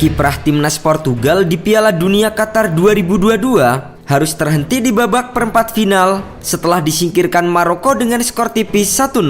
Kiprah timnas Portugal di Piala Dunia Qatar 2022 harus terhenti di babak perempat final setelah disingkirkan Maroko dengan skor tipis 1-0.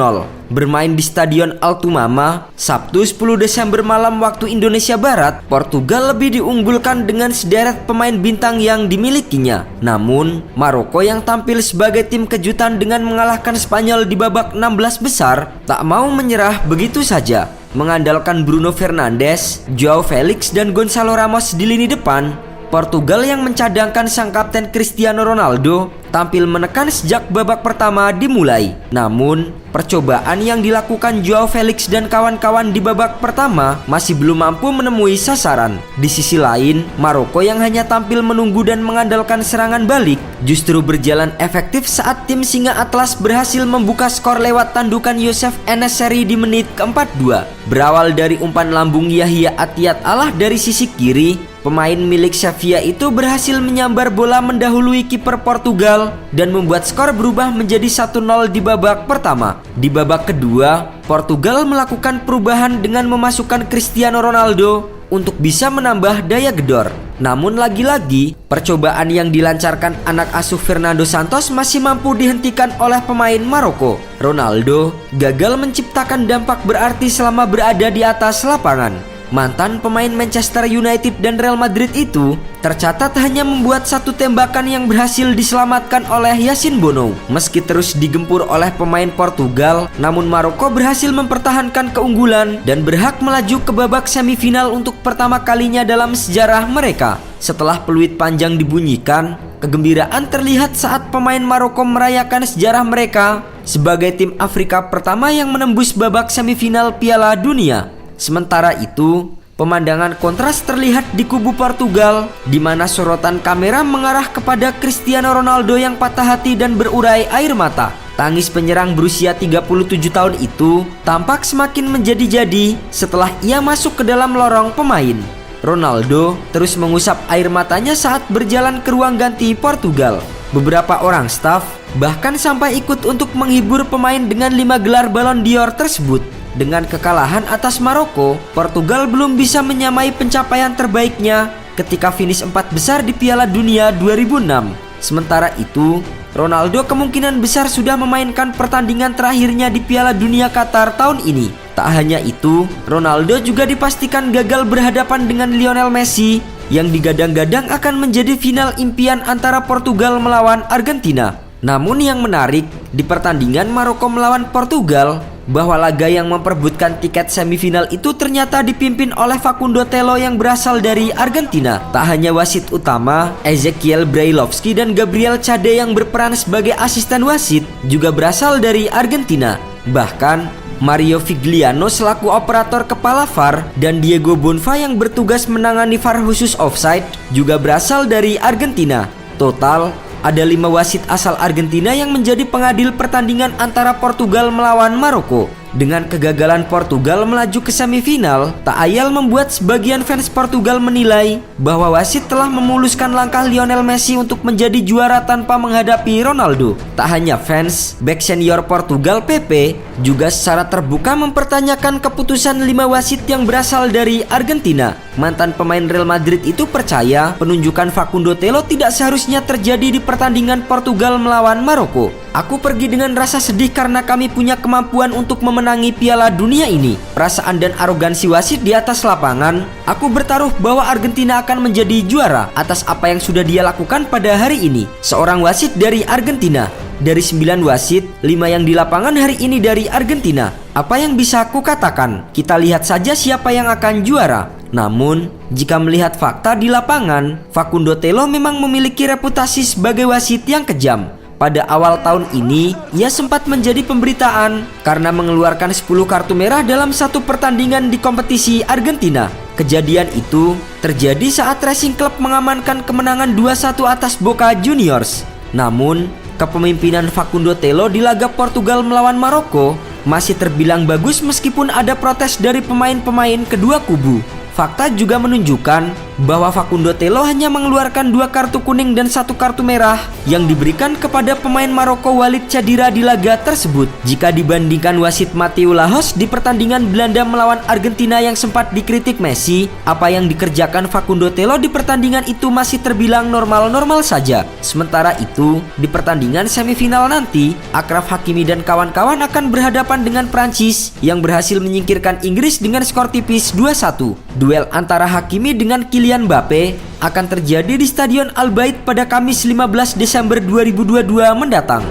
Bermain di Stadion Altumama, Sabtu 10 Desember malam waktu Indonesia Barat, Portugal lebih diunggulkan dengan sederet pemain bintang yang dimilikinya. Namun, Maroko yang tampil sebagai tim kejutan dengan mengalahkan Spanyol di babak 16 besar, tak mau menyerah begitu saja. Mengandalkan Bruno Fernandes, Joao Felix, dan Gonçalo Ramos di lini depan, Portugal yang mencadangkan sang kapten Cristiano Ronaldo tampil menekan sejak babak pertama dimulai. Namun, percobaan yang dilakukan Joao Felix dan kawan-kawan di babak pertama masih belum mampu menemui sasaran. Di sisi lain, Maroko yang hanya tampil menunggu dan mengandalkan serangan balik justru berjalan efektif saat tim Singa Atlas berhasil membuka skor lewat tandukan Youssef En-Nesyri di menit ke-42. Berawal dari umpan lambung Yahya Atiyat Allah dari sisi kiri, pemain milik Sevilla itu berhasil menyambar bola mendahului kiper Portugal dan membuat skor berubah menjadi 1-0 di babak pertama. Di babak kedua, Portugal melakukan perubahan dengan memasukkan Cristiano Ronaldo untuk bisa menambah daya gedor. Namun lagi-lagi, percobaan yang dilancarkan anak asuh Fernando Santos masih mampu dihentikan oleh pemain Maroko. Ronaldo gagal menciptakan dampak berarti selama berada di atas lapangan. Mantan pemain Manchester United dan Real Madrid itu tercatat hanya membuat satu tembakan yang berhasil diselamatkan oleh Yasin Bono. Meski terus digempur oleh pemain Portugal, namun Maroko berhasil mempertahankan keunggulan dan berhak melaju ke babak semifinal untuk pertama kalinya dalam sejarah mereka. Setelah peluit panjang dibunyikan, kegembiraan terlihat saat pemain Maroko merayakan sejarah mereka sebagai tim Afrika pertama yang menembus babak semifinal Piala Dunia. Sementara itu, pemandangan kontras terlihat di kubu Portugal, di mana sorotan kamera mengarah kepada Cristiano Ronaldo yang patah hati dan berurai air mata. Tangis penyerang berusia 37 tahun itu tampak semakin menjadi-jadi setelah ia masuk ke dalam lorong pemain. Ronaldo terus mengusap air matanya saat berjalan ke ruang ganti Portugal. Beberapa orang staf bahkan sampai ikut untuk menghibur pemain dengan 5 gelar Ballon d'Or tersebut. Dengan kekalahan atas Maroko, Portugal belum bisa menyamai pencapaian terbaiknya ketika finish 4 besar di Piala Dunia 2006. Sementara itu, Ronaldo kemungkinan besar sudah memainkan pertandingan terakhirnya di Piala Dunia Qatar tahun ini. Tak hanya itu, Ronaldo juga dipastikan gagal berhadapan dengan Lionel Messi yang digadang-gadang akan menjadi final impian antara Portugal melawan Argentina. Namun yang menarik, di pertandingan Maroko melawan Portugal, bahwa laga yang memperebutkan tiket semifinal itu ternyata dipimpin oleh Facundo Telo yang berasal dari Argentina. Tak hanya wasit utama, Ezequiel Brailovsky dan Gabriel Chade yang berperan sebagai asisten wasit juga berasal dari Argentina. Bahkan, Mario Figliano selaku operator kepala VAR dan Diego Bonfa yang bertugas menangani VAR khusus offside juga berasal dari Argentina. Total, ada 5 wasit asal Argentina yang menjadi pengadil pertandingan antara Portugal melawan Maroko. Dengan kegagalan Portugal melaju ke semifinal, tak ayal membuat sebagian fans Portugal menilai bahwa wasit telah memuluskan langkah Lionel Messi untuk menjadi juara tanpa menghadapi Ronaldo. Tak hanya fans, bek senior Portugal Pepe juga secara terbuka mempertanyakan keputusan 5 wasit yang berasal dari Argentina. Mantan pemain Real Madrid itu percaya penunjukan Facundo Telo tidak seharusnya terjadi di pertandingan Portugal melawan Maroko. Aku pergi dengan rasa sedih karena kami punya kemampuan untuk memenangi Piala Dunia ini. Perasaan dan arogansi wasit di atas lapangan. Aku bertaruh bahwa Argentina akan menjadi juara atas apa yang sudah dia lakukan pada hari ini. Seorang wasit dari Argentina. Dari 9 wasit, 5 yang di lapangan hari ini dari Argentina. Apa yang bisa aku katakan? Kita lihat saja siapa yang akan juara. Namun, jika melihat fakta di lapangan, Facundo Telo memang memiliki reputasi sebagai wasit yang kejam. Pada awal tahun ini, ia sempat menjadi pemberitaan karena mengeluarkan 10 kartu merah dalam satu pertandingan di kompetisi Argentina. Kejadian itu terjadi saat Racing Club mengamankan kemenangan 2-1 atas Boca Juniors. Namun, kepemimpinan Facundo Telo di laga Portugal melawan Maroko masih terbilang bagus meskipun ada protes dari pemain-pemain kedua kubu. Fakta juga menunjukkan bahwa Facundo Telo hanya mengeluarkan 2 kartu kuning dan 1 kartu merah yang diberikan kepada pemain Maroko Walid Chadira di laga tersebut. Jika dibandingkan wasit Mateu Lahoz di pertandingan Belanda melawan Argentina yang sempat dikritik Messi, apa yang dikerjakan Facundo Telo di pertandingan itu masih terbilang normal-normal saja. Sementara itu, di pertandingan semifinal nanti, Achraf Hakimi dan kawan-kawan akan berhadapan dengan Prancis yang berhasil menyingkirkan Inggris dengan skor tipis 2-1. Duel antara Hakimi dengan Kylian Mbappe akan terjadi di Stadion Al Bayt pada Kamis 15 Desember 2022 mendatang.